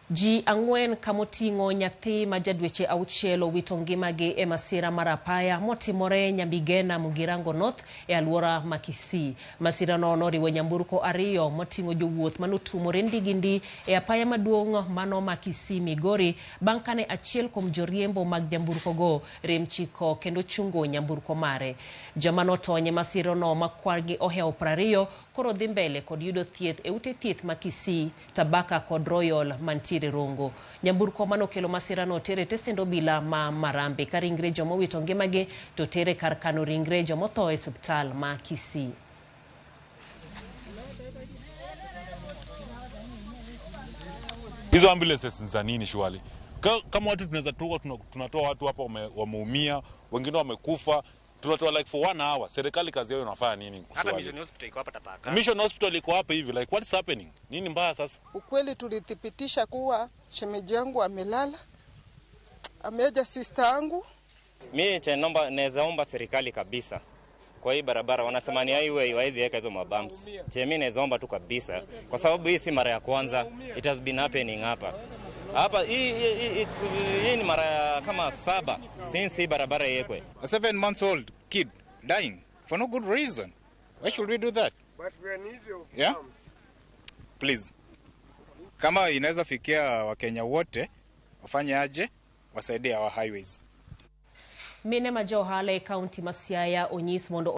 Ji ang'wen kamoting'o nyathi majadweche auchiel owito ngimagi e masira mar apaya motimore Nyambigena Mugirango North e aluora ma Kisii. Masira no noriwo nyamburko ariyo moting'o jowuoth manotumore ndigindi e apaya maduong' mano ma Kisii Migori bang' kane achiel kuom joriembo mag nyamburko go rem chiko kendo chungo nyamburko mare. Joma notony e masira no makwargi ohewo 20 koro dhi mbele kod yudo thieth e ute thieth ma Kisii, Tabaka kod Royal mantiere Rongo. Nyamburko manokelo masira no tere tesendo bila ma Marambe ka ringre joma owito ngimagi to tere kar kano ringre joma otho e osiptal ma Kisii. Hizo ambulances za nini shwali? Kama watu tunaweza tunatoa watu hapa wameumia, wengine wamekufa, tunatoa like for 1 hour. Serikali kazi yao inafanya nini? Hata mission hospital iko hapa Tabaka. Mission hospital iko hapa hivi, like what's happening? Nini mbaya sasa? Ukweli tulithibitisha kuwa shemeji yangu amelala. Ameja sister yangu. Mimi naweza omba serikali kabisa. Kwa hii barabara wanasema ni highway waezi weka hizo mabumps. Mimi naweza omba tu kabisa kwa sababu hii si mara ya kwanza. It has been happening hapa. Hapa hii ni mara kama 7 since hii barabara iwekwe. A 7-month-old kid dying for no good reason. Why should we do that? But we need your funds. Please. Kama inaweza fikia Wakenya wote, wafanye aje, wasaidie our highways. Mine majohale kaunti ma Siaya onyis mondo